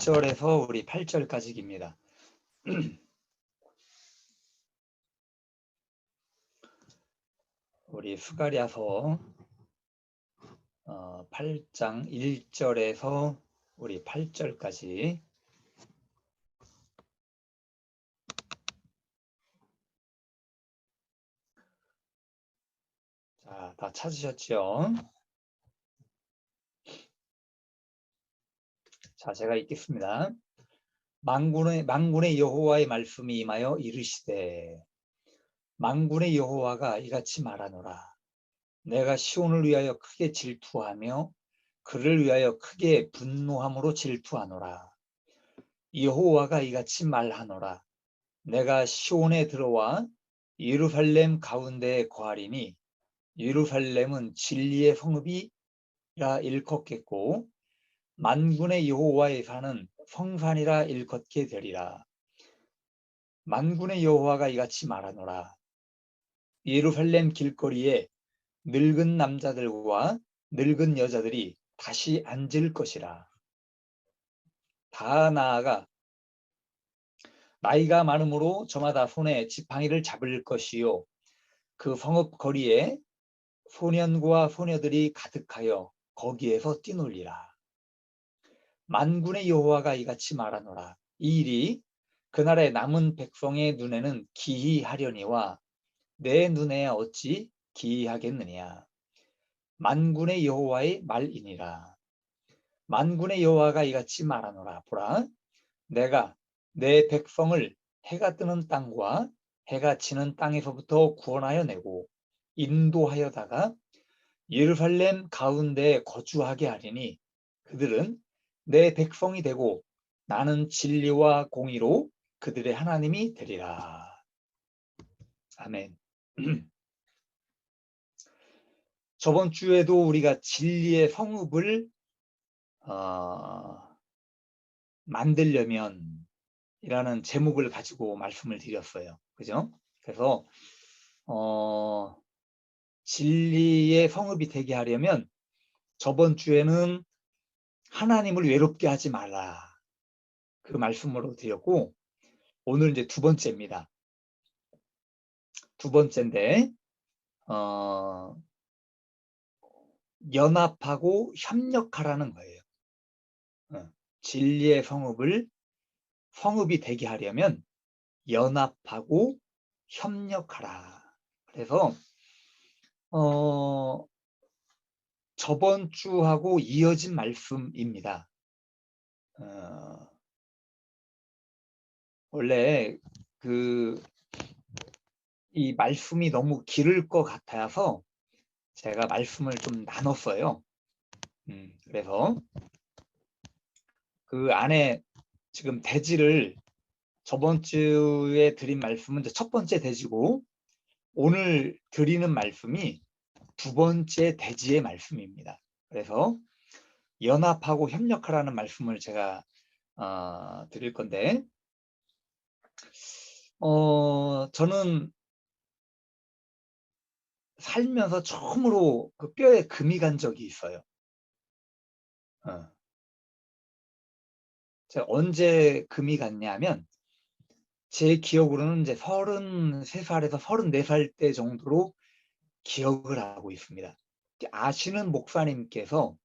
1절에서 우리 8절까지입니다. 우리 스가랴서 8장 1절에서 우리 8절까지. 자, 다 찾으셨죠? 자, 제가 읽겠습니다. 만군의 여호와의 말씀이 임하여 이르시되, 만군의 여호와가 이같이 말하노라. 내가 시온을 위하여 크게 질투하며 그를 위하여 크게 분노함으로 질투하노라. 여호와가 이같이 말하노라. 내가 시온에 들어와 예루살렘 가운데에 거하리니 예루살렘은 진리의 성읍이라 일컫겠고 만군의 여호와의 산은 성산이라 일컫게 되리라. 만군의 여호와가 이같이 말하노라. 예루살렘 길거리에 늙은 남자들과 늙은 여자들이 다시 앉을 것이라. 다 나아가 나이가 많음으로 저마다 손에 지팡이를 잡을 것이요 그 성읍 거리에 소년과 소녀들이 가득하여 거기에서 뛰놀리라. 만군의 여호와가 이같이 말하노라. 이 일이 그날의 남은 백성의 눈에는 기이하려니와 내 눈에 어찌 기이하겠느냐. 만군의 여호와의 말이니라. 만군의 여호와가 이같이 말하노라. 보라, 내가 내 백성을 해가 뜨는 땅과 해가 지는 땅에서부터 구원하여 내고 인도하여다가 예루살렘 가운데에 거주하게 하리니 그들은 내 백성이 되고 나는 진리와 공의로 그들의 하나님이 되리라. 아멘. 저번 주에도 우리가 진리의 성읍을 만들려면 이라는 제목을 가지고 말씀을 드렸어요. 그죠? 그래서 진리의 성읍이 되게 하려면 저번 주에는 하나님을 외롭게 하지 말라. 그 말씀으로 드렸고 오늘 이제 두 번째입니다. 두 번째인데 연합하고 협력하라는 거예요. 진리의 성읍이 되게 하려면 연합하고 협력하라. 그래서 저번 주하고 이어진 말씀입니다. 원래 이 말씀이 너무 길을 것 같아서 제가 말씀을 좀 나눴어요. 그래서 그 안에 지금 대지를 저번 주에 드린 말씀은 첫 번째 대지고 오늘 드리는 말씀이 두 번째 대지의 말씀입니다. 그래서 연합하고 협력하라는 말씀을 제가 드릴 건데 저는 살면서 처음으로 그 뼈에 금이 간 적이 있어요. 제가 언제 금이 갔냐면 제 기억으로는 이제 33살에서 34살 때 정도로 기억을 하고 있습니다. 아시는 목사님께서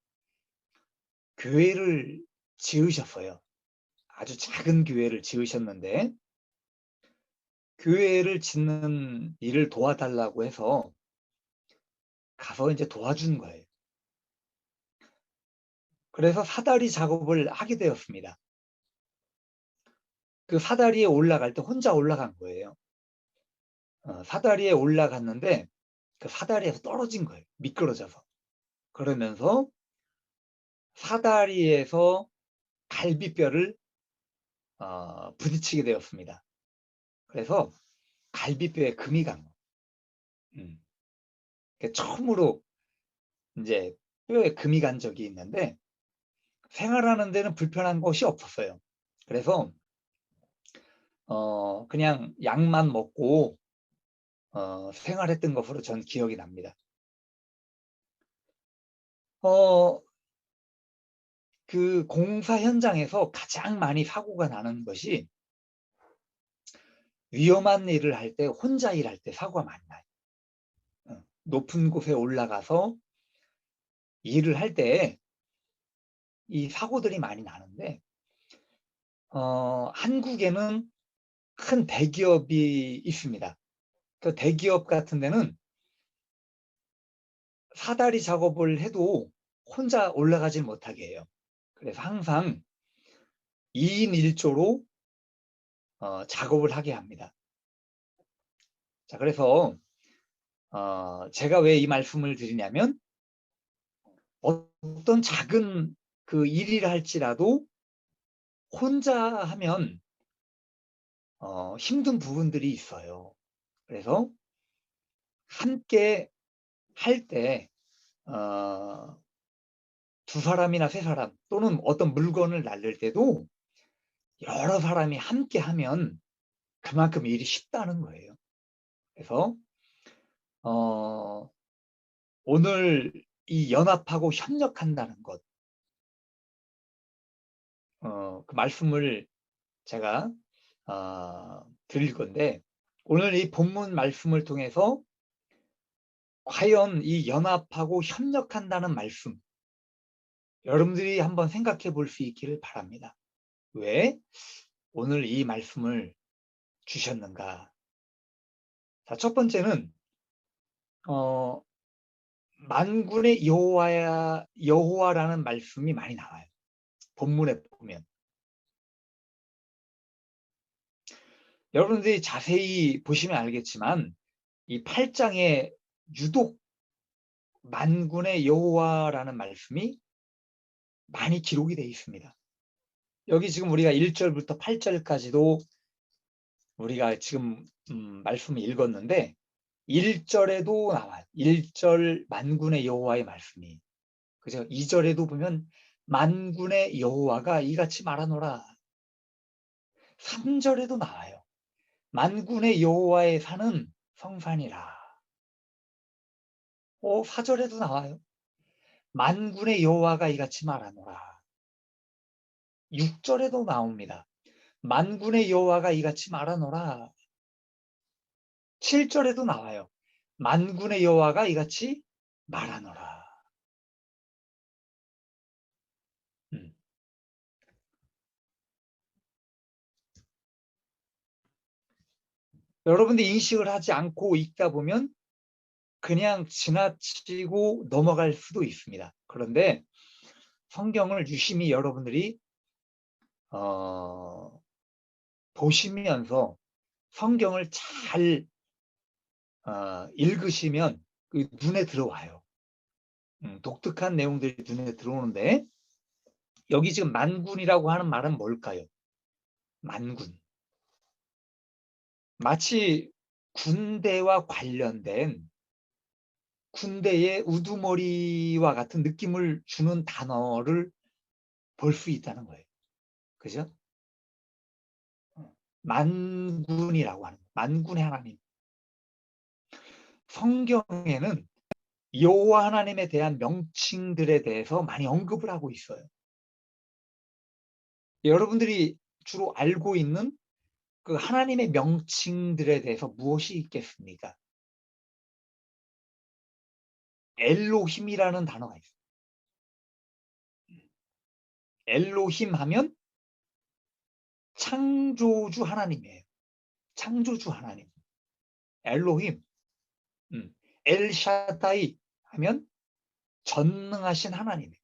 교회를 지으셨어요. 아주 작은 교회를 지으셨는데 교회를 짓는 일을 도와달라고 해서 가서 이제 도와준 거예요. 그래서 사다리 작업을 하게 되었습니다. 그 사다리에 올라갈 때 혼자 올라간 거예요. 사다리에 올라갔는데 그 사다리에서 떨어진 거예요. 미끄러져서. 그러면서 사다리에서 갈비뼈를 부딪히게 되었습니다. 그래서 갈비뼈에 금이 간 거예요. 처음으로 이제 뼈에 금이 간 적이 있는데 생활하는 데는 불편한 것이 없었어요. 그래서 그냥 약만 먹고 생활했던 것으로 전 기억이 납니다. 그 공사 현장에서 가장 많이 사고가 나는 것이 위험한 일을 할 때, 혼자 일할 때 사고가 많이 나요. 높은 곳에 올라가서 일을 할 때 이 사고들이 많이 나는데, 한국에는 큰 대기업이 있습니다. 그 대기업 같은 데는 사다리 작업을 해도 혼자 올라가질 못하게 해요. 그래서 항상 2인 1조로 작업을 하게 합니다. 자, 그래서 제가 왜 이 말씀을 드리냐면, 어떤 작은 그 일이라 할지라도 혼자 하면 힘든 부분들이 있어요. 그래서 함께 할 때 두 사람이나 세 사람 또는 어떤 물건을 날릴 때도 여러 사람이 함께 하면 그만큼 일이 쉽다는 거예요. 그래서 오늘 이 연합하고 협력한다는 것, 그 말씀을 제가 드릴 건데, 오늘 이 본문 말씀을 통해서 과연 이 연합하고 협력한다는 말씀, 여러분들이 한번 생각해 볼 수 있기를 바랍니다. 왜 오늘 이 말씀을 주셨는가? 자, 첫 번째는 만군의 여호와라는 말씀이 많이 나와요. 본문에 보면. 여러분들이 자세히 보시면 알겠지만 이 8장에 유독 만군의 여호와라는 말씀이 많이 기록이 되어 있습니다. 여기 지금 우리가 1절부터 8절까지도 우리가 지금 말씀을 읽었는데 1절에도 나와요. 1절 만군의 여호와의 말씀이. 그죠? 2절에도 보면 만군의 여호와가 이같이 말하노라. 3절에도 나와요. 만군의 여호와의 산은 성산이라. 4절에도 나와요. 만군의 여호와가 이같이 말하노라. 6절에도 나옵니다. 만군의 여호와가 이같이 말하노라. 7절에도 나와요. 만군의 여호와가 이같이 말하노라. 여러분들이 인식을 하지 않고 읽다 보면 그냥 지나치고 넘어갈 수도 있습니다. 그런데 성경을 유심히 여러분들이 보시면서 성경을 잘 읽으시면 눈에 들어와요. 독특한 내용들이 눈에 들어오는데, 여기 지금 만군이라고 하는 말은 뭘까요? 만군. 마치 군대와 관련된 군대의 우두머리와 같은 느낌을 주는 단어를 볼 수 있다는 거예요. 그죠? 만군이라고 하는, 만군의 하나님. 성경에는 여호와 하나님에 대한 명칭들에 대해서 많이 언급을 하고 있어요. 여러분들이 주로 알고 있는 그 하나님의 명칭들에 대해서 무엇이 있겠습니까? 엘로힘이라는 단어가 있어요. 엘로힘 하면 창조주 하나님이에요. 창조주 하나님. 엘로힘. 엘샤다이 하면 전능하신 하나님이에요.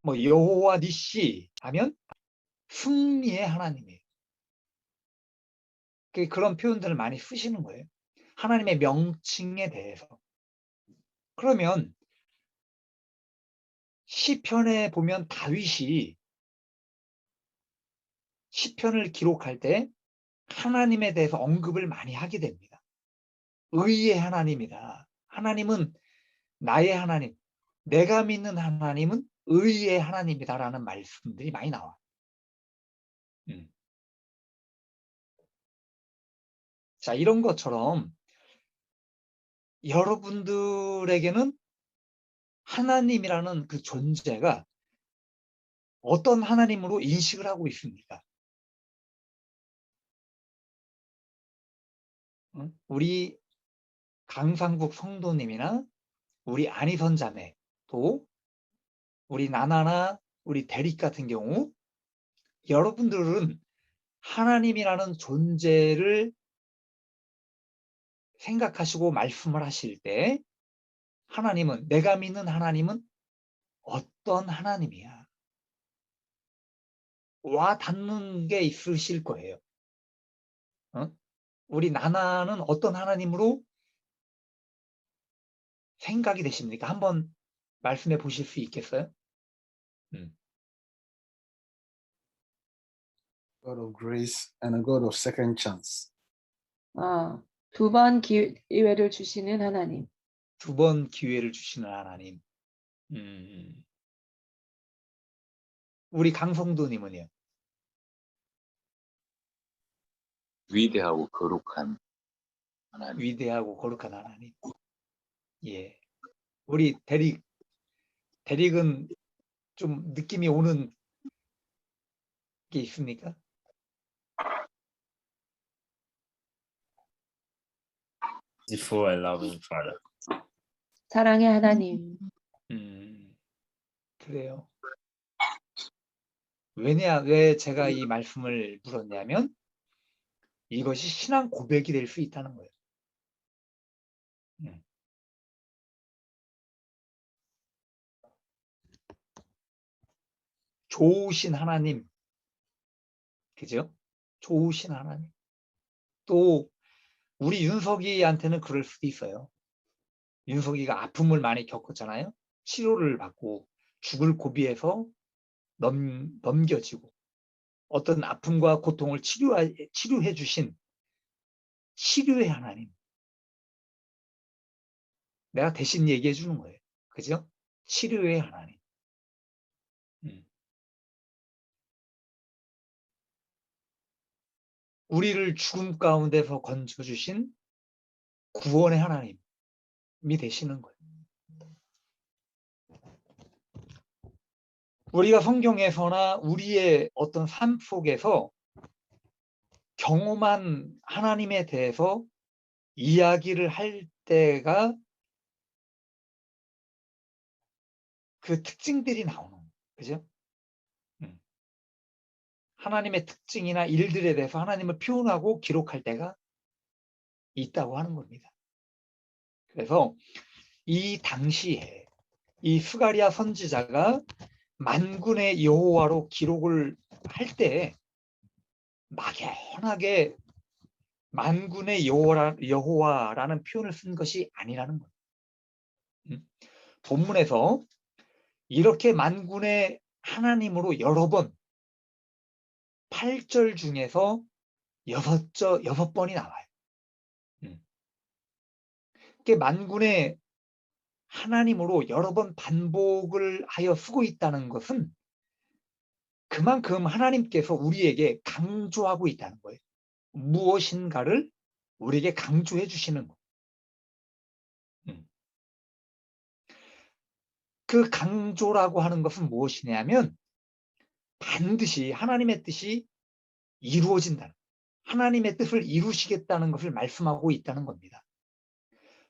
뭐 여호와 니시 하면 승리의 하나님이에요. 그런 표현들을 많이 쓰시는 거예요. 하나님의 명칭에 대해서. 그러면 시편에 보면 다윗이 시편을 기록할 때 하나님에 대해서 언급을 많이 하게 됩니다. 의의 하나님이다. 하나님은 나의 하나님, 내가 믿는 하나님은 의의 하나님이다라는 말씀들이 많이 나와요. 자, 이런 것처럼 여러분들에게는 하나님이라는 그 존재가 어떤 하나님으로 인식을 하고 있습니까? 우리 강상국 성도님이나 우리 안희선 자매, 또 우리 나나나 우리 대립 같은 경우 여러분들은 하나님이라는 존재를 생각하시고 말씀을 하실 때 하나님은, 내가 믿는 하나님은 어떤 하나님이야? 와 닿는 게 있으실 거예요. 우리 나나는 어떤 하나님으로 생각이 되십니까? 한번 말씀해 보실 수 있겠어요? God of grace and a God of second chance. 두 번 기회를 주시는 하나님. 두 번 기회를 주시는 하나님. 우리 강성도님은요? 위대하고 거룩한 하나님. 위대하고 거룩한 하나님. 예. 우리 대릭은 좀 느낌이 오는 게 있습니까? Merciful and loving Father. 사랑의 하나님. 그래요. 왜 제가 이 말씀을 물었냐면 이것이 신앙 고백이 될 수 있다는 거예요. 좋으신 하나님, 그죠? 좋으신 하나님. 또 우리 윤석이한테는 그럴 수도 있어요. 윤석이가 아픔을 많이 겪었잖아요. 치료를 받고 죽을 고비에서 넘겨지고 어떤 아픔과 고통을 치료해 주신 치료의 하나님. 내가 대신 얘기해 주는 거예요. 그죠? 치료의 하나님. 우리를 죽음 가운데서 건져주신 구원의 하나님이 되시는 거예요. 우리가 성경에서나 우리의 어떤 삶 속에서 경험한 하나님에 대해서 이야기를 할 때가 그 특징들이 나오는 거예요. 그죠? 하나님의 특징이나 일들에 대해서 하나님을 표현하고 기록할 때가 있다고 하는 겁니다. 그래서 이 당시에 이 스가랴 선지자가 만군의 여호와로 기록을 할 때 막연하게 만군의 여호와라는 표현을 쓴 것이 아니라는 거예요. 본문에서 이렇게 만군의 하나님으로 여러 번 8절 중에서 6번이 나와요. 만군의 하나님으로 여러 번 반복을 하여 쓰고 있다는 것은 그만큼 하나님께서 우리에게 강조하고 있다는 거예요. 무엇인가를 우리에게 강조해 주시는 거예요. 그 강조라고 하는 것은 무엇이냐면 반드시 하나님의 뜻이 이루어진다는, 하나님의 뜻을 이루시겠다는 것을 말씀하고 있다는 겁니다.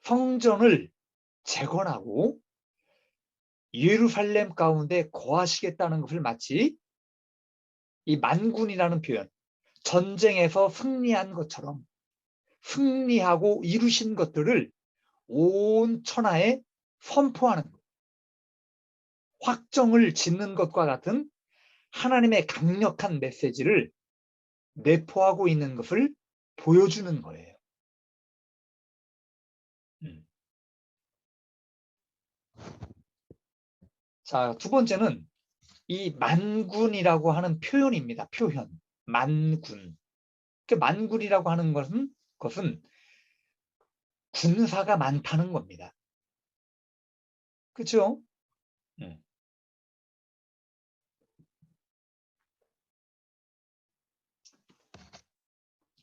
성전을 재건하고 예루살렘 가운데 거하시겠다는 것을 마치 이 만군이라는 표현, 전쟁에서 승리한 것처럼 승리하고 이루신 것들을 온 천하에 선포하는 것, 확정을 짓는 것과 같은 하나님의 강력한 메시지를 내포하고 있는 것을 보여주는 거예요. 자, 두 번째는 이 만군이라고 하는 표현입니다. 표현. 만군. 만군이라고 하는 것은 군사가 많다는 겁니다. 그렇죠?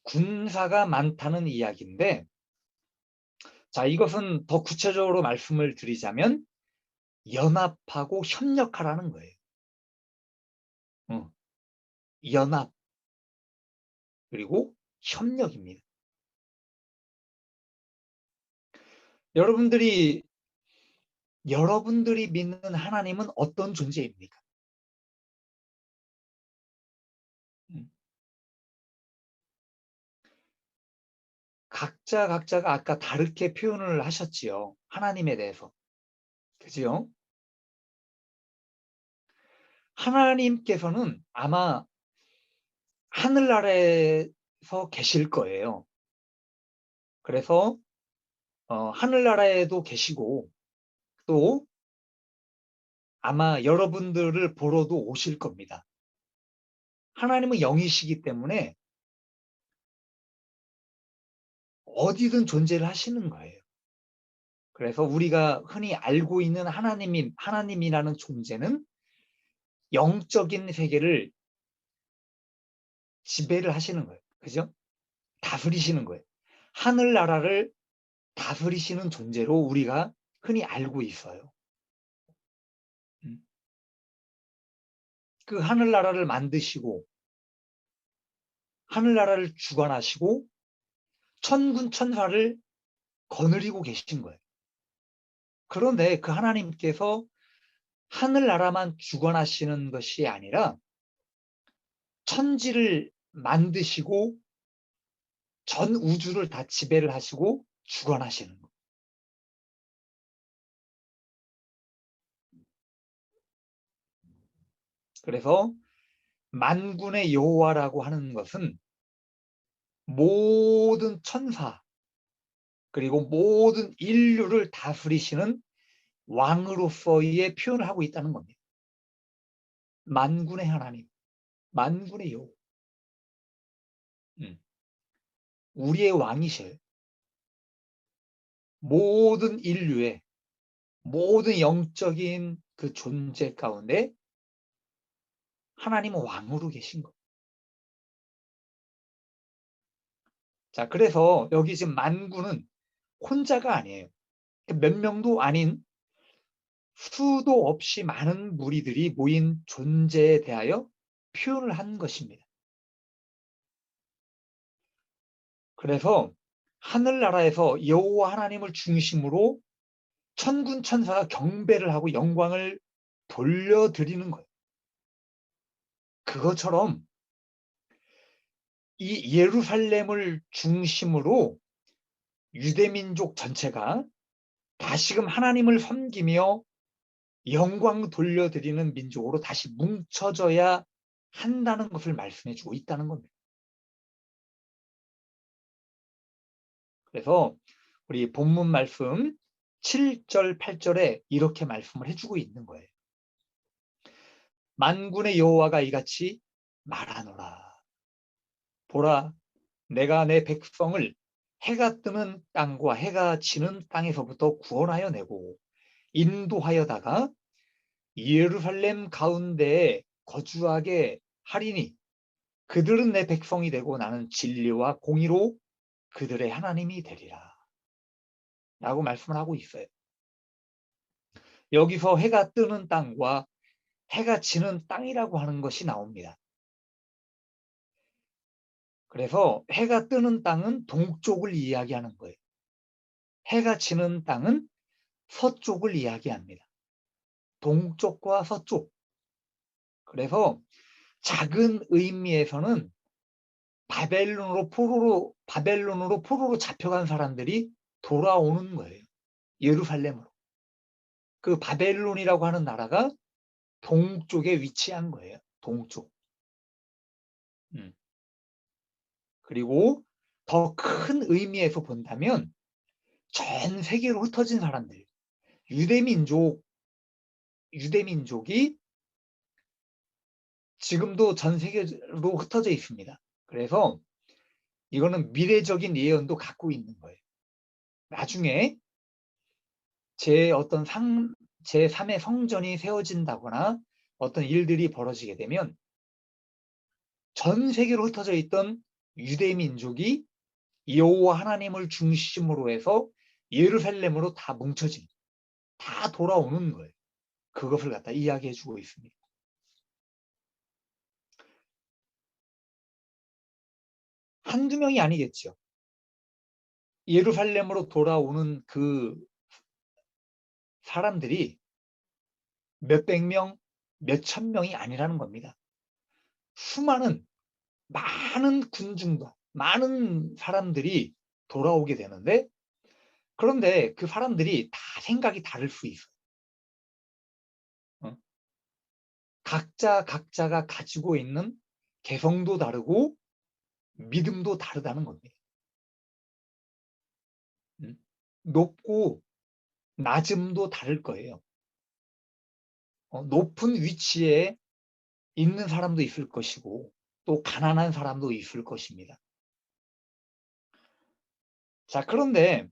군사가 많다는 이야기인데, 자, 이것은 더 구체적으로 말씀을 드리자면 연합하고 협력하라는 거예요. 연합 그리고 협력입니다. 여러분들이 믿는 하나님은 어떤 존재입니까? 각자가 아까 다르게 표현을 하셨지요. 하나님에 대해서. 그죠? 하나님께서는 아마 하늘나라에서 계실 거예요. 그래서 하늘나라에도 계시고 또 아마 여러분들을 보러도 오실 겁니다. 하나님은 영이시기 때문에 어디든 존재를 하시는 거예요. 그래서 우리가 흔히 알고 있는 하나님이라는 존재는 영적인 세계를 지배를 하시는 거예요. 그죠? 다스리시는 거예요. 하늘나라를 다스리시는 존재로 우리가 흔히 알고 있어요. 그 하늘나라를 만드시고 하늘나라를 주관하시고 천군 천사를 거느리고 계신 거예요. 그런데 그 하나님께서 하늘나라만 주관하시는 것이 아니라 천지를 만드시고 전 우주를 다 지배를 하시고 주관하시는 거예요. 그래서 만군의 여호와라고 하는 것은 모든 천사 그리고 모든 인류를 다스리시는 왕으로서의 표현을 하고 있다는 겁니다. 만군의 하나님, 만군의 여호와. 우리의 왕이셔요. 모든 인류의 모든 영적인 그 존재 가운데 하나님은 왕으로 계신 거예요. 자, 그래서 여기 지금 만군은 혼자가 아니에요. 몇 명도 아닌 수도 없이 많은 무리들이 모인 존재에 대하여 표현을 한 것입니다. 그래서 하늘나라에서 여호와 하나님을 중심으로 천군 천사가 경배를 하고 영광을 돌려드리는 거예요. 그것처럼 이 예루살렘을 중심으로 유대민족 전체가 다시금 하나님을 섬기며 영광 돌려드리는 민족으로 다시 뭉쳐져야 한다는 것을 말씀해주고 있다는 겁니다. 그래서 우리 본문 말씀 7절, 8절에 이렇게 말씀을 해주고 있는 거예요. 만군의 여호와가 이같이 말하노라. 보라, 내가 내 백성을 해가 뜨는 땅과 해가 지는 땅에서부터 구원하여 내고 인도하여다가 예루살렘 가운데에 거주하게 하리니 그들은 내 백성이 되고 나는 진리와 공의로 그들의 하나님이 되리라. 라고 말씀을 하고 있어요. 여기서 해가 뜨는 땅과 해가 지는 땅이라고 하는 것이 나옵니다. 그래서 해가 뜨는 땅은 동쪽을 이야기하는 거예요. 해가 지는 땅은 서쪽을 이야기합니다. 동쪽과 서쪽. 그래서 작은 의미에서는 바벨론으로 포로로 잡혀간 사람들이 돌아오는 거예요. 예루살렘으로. 그 바벨론이라고 하는 나라가 동쪽에 위치한 거예요. 동쪽. 그리고 더 큰 의미에서 본다면 전 세계로 흩어진 사람들, 유대민족이 지금도 전 세계로 흩어져 있습니다. 그래서 이거는 미래적인 예언도 갖고 있는 거예요. 나중에 제3의 성전이 세워진다거나 어떤 일들이 벌어지게 되면 전 세계로 흩어져 있던 유대민족이 여호와 하나님을 중심으로 해서 예루살렘으로 다 뭉쳐집니다. 다 돌아오는 거예요. 그것을 갖다 이야기해 주고 있습니다. 한두 명이 아니겠죠. 예루살렘으로 돌아오는 그 사람들이 몇백 명, 몇천 명이 아니라는 겁니다. 수많은 많은 군중과 많은 사람들이 돌아오게 되는데, 그런데 그 사람들이 다 생각이 다를 수 있어요. 각자가 가지고 있는 개성도 다르고 믿음도 다르다는 겁니다. 높고 낮음도 다를 거예요. 높은 위치에 있는 사람도 있을 것이고 또 가난한 사람도 있을 것입니다. 자, 그런데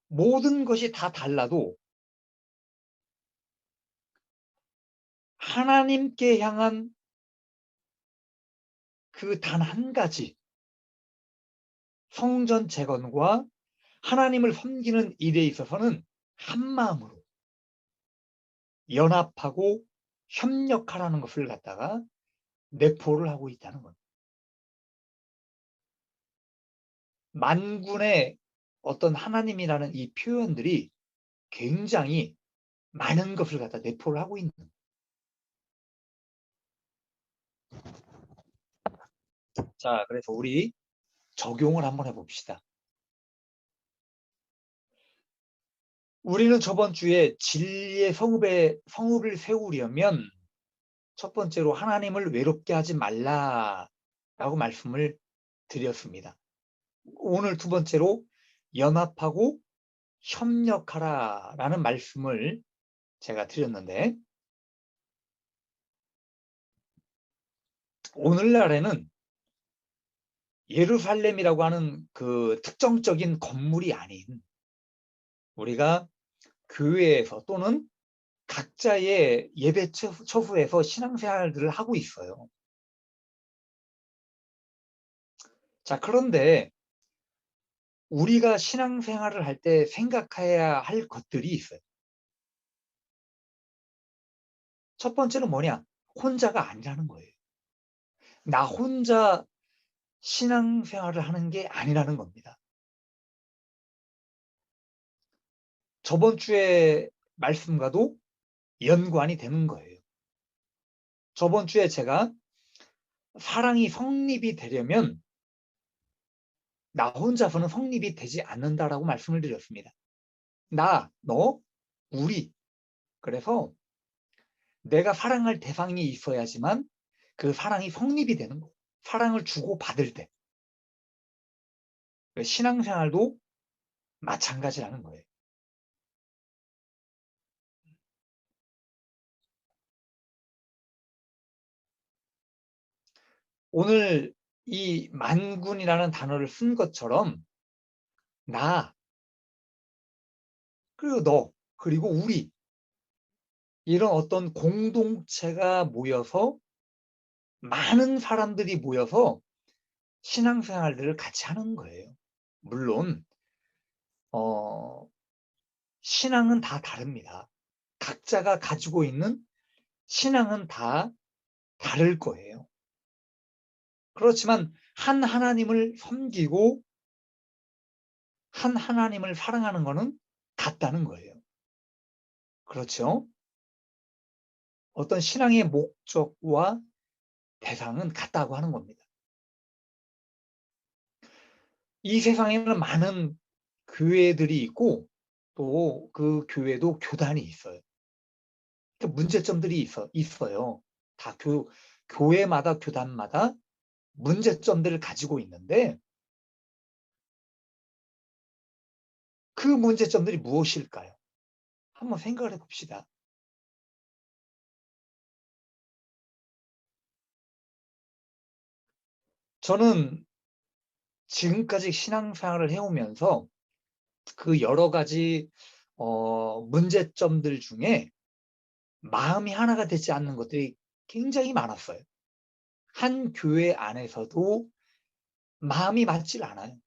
모든 것이 다 달라도 하나님께 향한 그 단 한 가지 성전 재건과 하나님을 섬기는 일에 있어서는 한마음으로 연합하고 협력하라는 것을 갖다가 내포를 하고 있다는 겁니다. 만군의 어떤 하나님이라는 이 표현들이 굉장히 많은 것을 갖다 내포를 하고 있는 거예요. 자, 그래서 우리 적용을 한번 해봅시다. 우리는 저번 주에 진리의 성읍을 세우려면 첫 번째로 하나님을 외롭게 하지 말라라고 말씀을 드렸습니다. 오늘 두 번째로 연합하고 협력하라라는 말씀을 제가 드렸는데, 오늘날에는 예루살렘이라고 하는 그 특정적인 건물이 아닌 우리가 교회에서 또는 각자의 예배 처소에서 신앙생활들을 하고 있어요. 자, 그런데 우리가 신앙생활을 할 때 생각해야 할 것들이 있어요. 첫 번째는 뭐냐? 혼자가 아니라는 거예요. 나 혼자 신앙생활을 하는 게 아니라는 겁니다. 저번 주에 말씀과도 연관이 되는 거예요. 저번 주에 제가 사랑이 성립이 되려면 나 혼자서는 성립이 되지 않는다라고 말씀을 드렸습니다. 나, 너, 우리. 그래서 내가 사랑할 대상이 있어야지만 그 사랑이 성립이 되는 거예요. 사랑을 주고 받을 때. 신앙생활도 마찬가지라는 거예요. 오늘 이 만군이라는 단어를 쓴 것처럼 나, 그리고 너, 그리고 우리, 이런 어떤 공동체가 모여서 많은 사람들이 모여서 신앙생활들을 같이 하는 거예요. 물론 신앙은 다 다릅니다. 각자가 가지고 있는 신앙은 다 다를 거예요. 그렇지만 한 하나님을 섬기고 한 하나님을 사랑하는 것은 같다는 거예요. 그렇죠? 어떤 신앙의 목적과 대상은 같다고 하는 겁니다. 이 세상에는 많은 교회들이 있고 또 그 교회도 교단이 있어요. 문제점들이 있어요. 다 교회마다 교단마다 문제점들을 가지고 있는데 그 문제점들이 무엇일까요? 한번 생각을 해봅시다. 저는 지금까지 신앙생활을 해오면서 그 여러 가지 문제점들 중에 마음이 하나가 되지 않는 것들이 굉장히 많았어요. 한 교회 안에서도 마음이 맞질 않아요.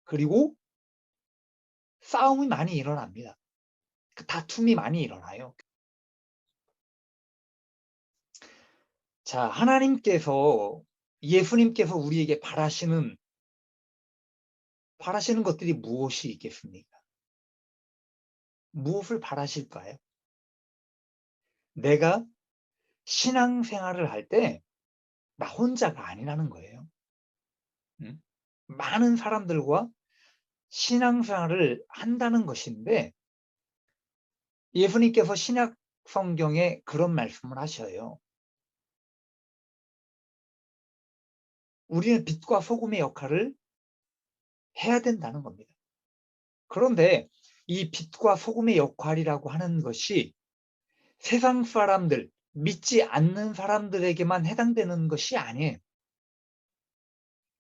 그리고 싸움이 많이 일어납니다. 그 다툼이 많이 일어나요. 자, 하나님께서, 예수님께서 우리에게 바라시는 것들이 무엇이 있겠습니까? 무엇을 바라실까요? 내가 신앙생활을 할 때 나 혼자가 아니라는 거예요. 많은 사람들과 신앙생활을 한다는 것인데, 예수님께서 신약 성경에 그런 말씀을 하셔요. 우리는 빛과 소금의 역할을 해야 된다는 겁니다. 그런데 이 빛과 소금의 역할이라고 하는 것이 세상 사람들, 믿지 않는 사람들에게만 해당되는 것이 아니에요.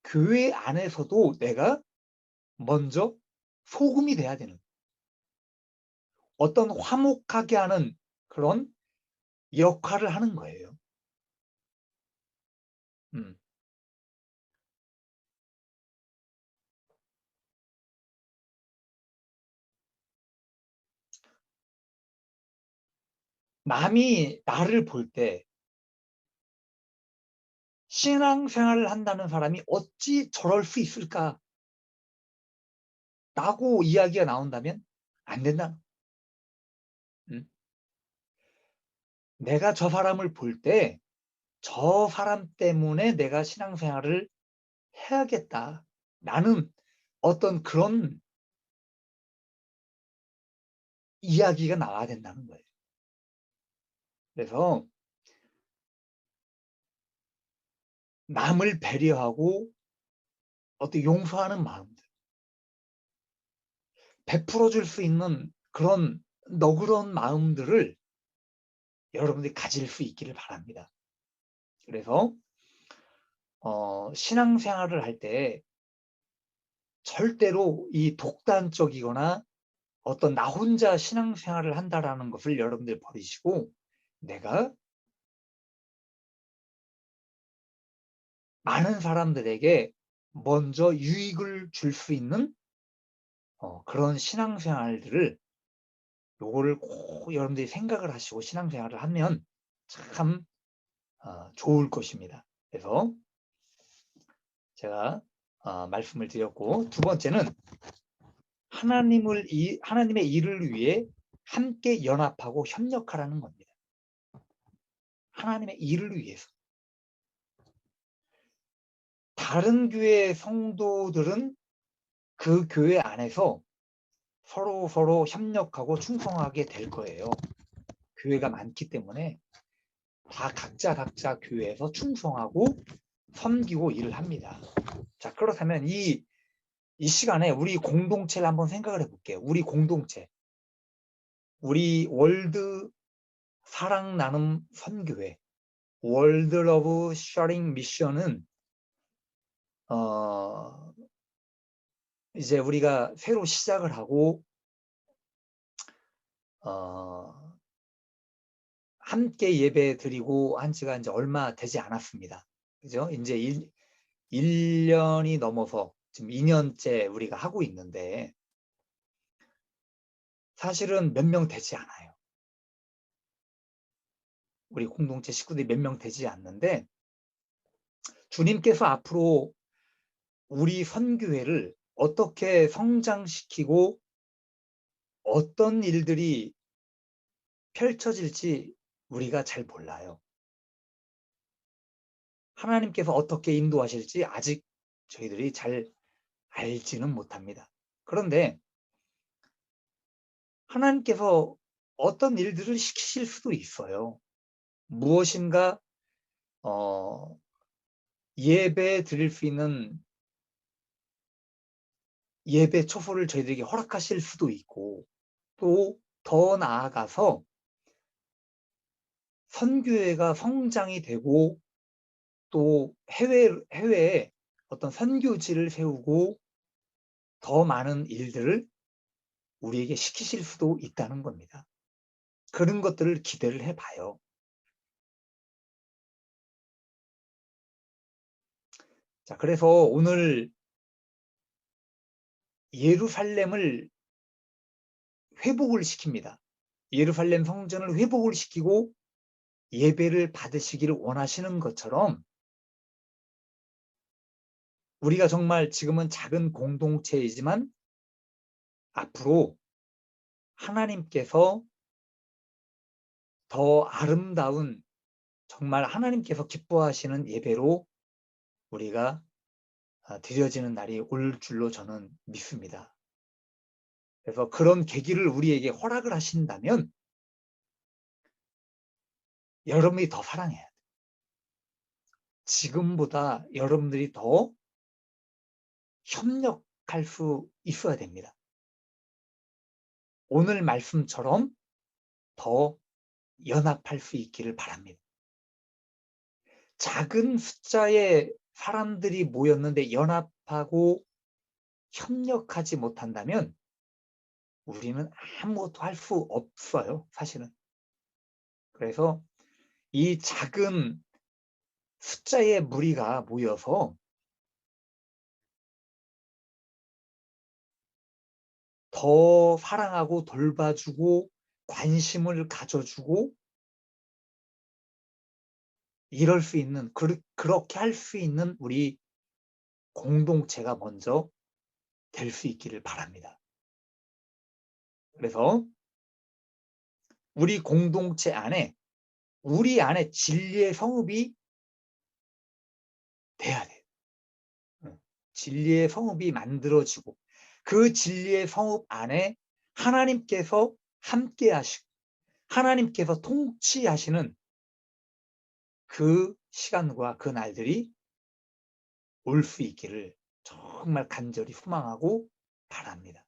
교회 안에서도 내가 먼저 소금이 돼야 되는, 어떤 화목하게 하는 그런 역할을 하는 거예요. 남이 나를 볼 때 신앙생활을 한다는 사람이 어찌 저럴 수 있을까? 라고 이야기가 나온다면 안 된다. 내가 저 사람을 볼 때 저 사람 때문에 내가 신앙생활을 해야겠다. 나는 어떤 그런 이야기가 나와야 된다는 거예요. 그래서 남을 배려하고 어떤 용서하는 마음들, 베풀어 줄 수 있는 그런 너그러운 마음들을 여러분들이 가질 수 있기를 바랍니다. 그래서 신앙생활을 할 때 절대로 이 독단적이거나 어떤 나 혼자 신앙생활을 한다라는 것을 여러분들 버리시고, 내가 많은 사람들에게 먼저 유익을 줄 수 있는 그런 신앙생활들을, 요거를 꼭 여러분들이 생각을 하시고 신앙생활을 하면 참 좋을 것입니다. 그래서 제가 말씀을 드렸고, 두 번째는 하나님의 일을 위해 함께 연합하고 협력하라는 겁니다. 하나님의 일을 위해서. 다른 교회 성도들은 그 교회 안에서 서로 협력하고 충성하게 될 거예요. 교회가 많기 때문에 다 각자 교회에서 충성하고 섬기고 일을 합니다. 자, 그렇다면 이 시간에 우리 공동체를 한번 생각을 해볼게요. 우리 공동체, 우리 월드 사랑 나눔 선교회, 월드 러브 셔링 미션은 이제 우리가 새로 시작을 하고 함께 예배 드리고 한 지가 이제 얼마 되지 않았습니다. 그죠? 이제 1년이 넘어서 지금 2년째 우리가 하고 있는데, 사실은 몇 명 되지 않아요. 우리 공동체 식구들이 몇 명 되지 않는데, 주님께서 앞으로 우리 선교회를 어떻게 성장시키고 어떤 일들이 펼쳐질지 우리가 잘 몰라요. 하나님께서 어떻게 인도하실지 아직 저희들이 잘 알지는 못합니다. 그런데 하나님께서 어떤 일들을 시키실 수도 있어요. 무엇인가 예배 드릴 수 있는 예배 초소를 저희들에게 허락하실 수도 있고, 또 더 나아가서 선교회가 성장이 되고 또 해외에 어떤 선교지를 세우고 더 많은 일들을 우리에게 시키실 수도 있다는 겁니다. 그런 것들을 기대를 해봐요. 자, 그래서 오늘 예루살렘을 회복을 시킵니다. 예루살렘 성전을 회복을 시키고 예배를 받으시기를 원하시는 것처럼 우리가 정말 지금은 작은 공동체이지만 앞으로 하나님께서 더 아름다운 정말 하나님께서 기뻐하시는 예배로 우리가 드려지는 날이 올 줄로 저는 믿습니다. 그래서 그런 계기를 우리에게 허락을 하신다면 여러분이 더 사랑해야 돼요. 지금보다 여러분들이 더 협력할 수 있어야 됩니다. 오늘 말씀처럼 더 연합할 수 있기를 바랍니다. 작은 숫자의 사람들이 모였는데 연합하고 협력하지 못한다면 우리는 아무것도 할 수 없어요, 사실은. 그래서 이 작은 숫자의 무리가 모여서 더 사랑하고 돌봐주고 관심을 가져주고 이럴 수 있는, 그렇게 할 수 있는 우리 공동체가 먼저 될 수 있기를 바랍니다. 그래서 우리 공동체 안에 우리 안에 진리의 성읍이 돼야 돼요. 진리의 성읍이 만들어지고 그 진리의 성읍 안에 하나님께서 함께 하시고 하나님께서 통치하시는 그 시간과 그 날들이 올 수 있기를 정말 간절히 소망하고 바랍니다.